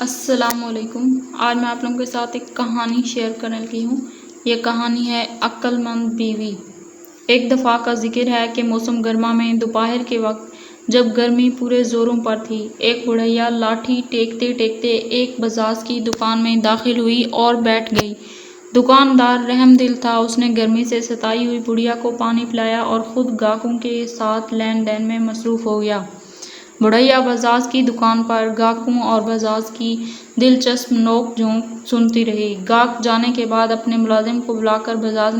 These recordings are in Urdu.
السلام علیکم۔ آج میں آپ لوگوں کے ساتھ ایک کہانی شیئر کرنے لگی ہوں۔ یہ کہانی ہے عقل مند بیوی۔ ایک دفعہ کا ذکر ہے کہ موسم گرما میں دوپہر کے وقت جب گرمی پورے زوروں پر تھی، ایک بڑھیا لاٹھی ٹیکتے ٹیکتے ایک بزاز کی دکان میں داخل ہوئی اور بیٹھ گئی۔ دکاندار رحم دل تھا، اس نے گرمی سے ستائی ہوئی بڑھیا کو پانی پلایا اور خود گاہکوں کے ساتھ لین دین میں مصروف ہو گیا۔ بڑھیا بزاز کی دکان پر گاہکوں اور بزاز کی دلچسپ نوک جھونک سنتی رہی۔ گاہک جانے کے بعد اپنے ملازم کو بلا کر بزاز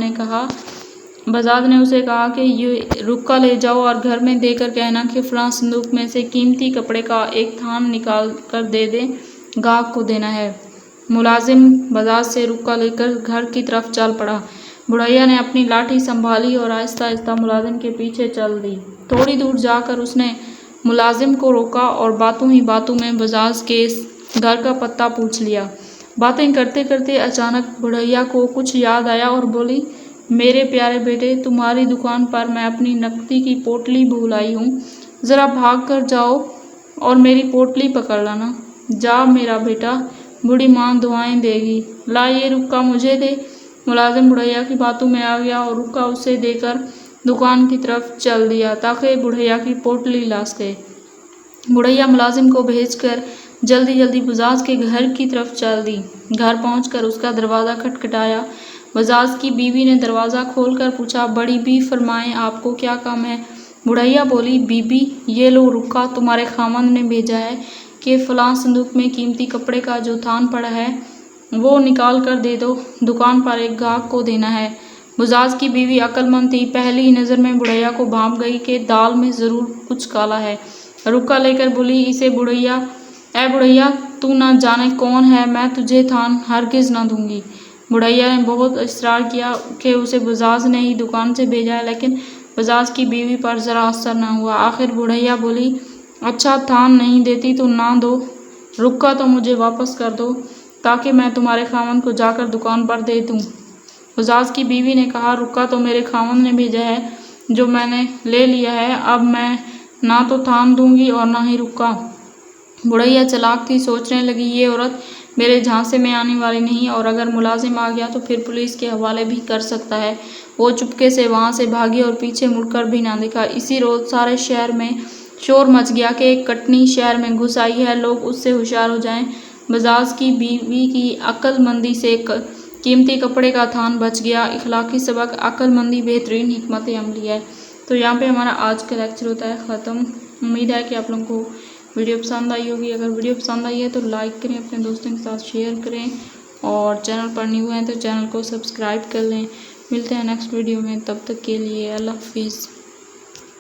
نے اسے کہا کہ یہ رکا لے جاؤ اور گھر میں دے کر کہنا کہ فلاں صندوق میں سے قیمتی کپڑے کا ایک تھان نکال کر دے دے، گاہک کو دینا ہے۔ ملازم بزاز سے رکا لے کر گھر کی طرف چل پڑا۔ بڑھیا نے اپنی لاٹھی سنبھالی اور آہستہ آہستہ ملازم کے پیچھے چل دی۔ تھوڑی دور جا کر اس نے ملازم کو روکا اور باتوں ہی باتوں میں بزاز کے گھر کا پتہ پوچھ لیا۔ باتیں کرتے کرتے اچانک بڑھیا کو کچھ یاد آیا اور بولی، میرے پیارے بیٹے، تمہاری دکان پر میں اپنی نقدی کی پوٹلی بھول آئی ہوں، ذرا بھاگ کر جاؤ اور میری پوٹلی پکڑ لانا۔ جا میرا بیٹا، بوڑھی ماں دعائیں دے گی۔ لا یہ رکا مجھے دے۔ ملازم بڑھیا کی باتوں میں آ گیا اور رکا اسے دے کر دکان کی طرف چل دیا تاکہ بڑھیا کی پوٹلی لا سکے۔ بڑھیا ملازم کو بھیج کر جلدی جلدی بزاز کے گھر کی طرف چل دی۔ گھر پہنچ کر اس کا دروازہ کھٹکھٹایا۔ بزاز کی بیوی نے دروازہ کھول کر پوچھا، بڑی بی فرمائیں آپ کو کیا کام ہے؟ بڑھیا بولی، بی بی، یہ لو رکا تمہارے خاوند نے بھیجا ہے کہ فلاں صندوق میں قیمتی کپڑے کا جو تھان پڑا ہے وہ نکال کر دے دو، دکان پر ایک گاہک کو دینا ہے۔ بزاز کی بیوی عقل مند تھی، پہلی نظر میں بڑھیا کو بھانپ گئی کہ دال میں ضرور کچھ کالا ہے۔ رکا لے کر بولی، اے بڑھیا، تو نہ جانے کون ہے، میں تجھے تھان ہرگز نہ دوں گی۔ بڑھیا نے بہت اصرار کیا کہ اسے بزاز نے ہی دکان سے بھیجا ہے، لیکن بزاز کی بیوی پر ذرا اثر نہ ہوا۔ آخر بڑھیا بولی، اچھا تھان نہیں دیتی تو نہ دو، رکا تو مجھے واپس کر دو تاکہ میں تمہارے خاوند کو جا کر دکان پر دے دوں۔ بزاز کی بیوی نے کہا، رکا تو میرے خاوند نے بھیجا ہے جو میں نے لے لیا ہے، اب میں نہ تو تھان دوں گی اور نہ ہی رکا۔ بڑھیا چلاک تھی، سوچنے لگی، یہ عورت میرے جھانسے میں آنے والی نہیں اور اگر ملازم آ گیا تو پھر پولیس کے حوالے بھی کر سکتا ہے۔ وہ چپکے سے وہاں سے بھاگی اور پیچھے مڑ کر بھی نہ دیکھا۔ اسی روز سارے شہر میں شور مچ گیا کہ ایک کٹنی شہر میں گھس آئی ہے، لوگ اس سے ہوشیار ہو جائیں۔ بزاز کی بیوی کی عقل مندی سے قیمتی کپڑے کا تھان بچ گیا۔ اخلاقی سبق، عقل مندی بہترین حکمت عملی ہے۔ تو یہاں پہ ہمارا آج کا لیکچر ہوتا ہے ختم۔ امید ہے کہ آپ لوگوں کو ویڈیو پسند آئی ہوگی۔ اگر ویڈیو پسند آئی ہے تو لائک کریں، اپنے دوستوں کے ساتھ شیئر کریں اور چینل پر نیو ہیں تو چینل کو سبسکرائب کر لیں۔ ملتے ہیں نیکسٹ ویڈیو میں، تب تک کے لیے اللہ حافظ۔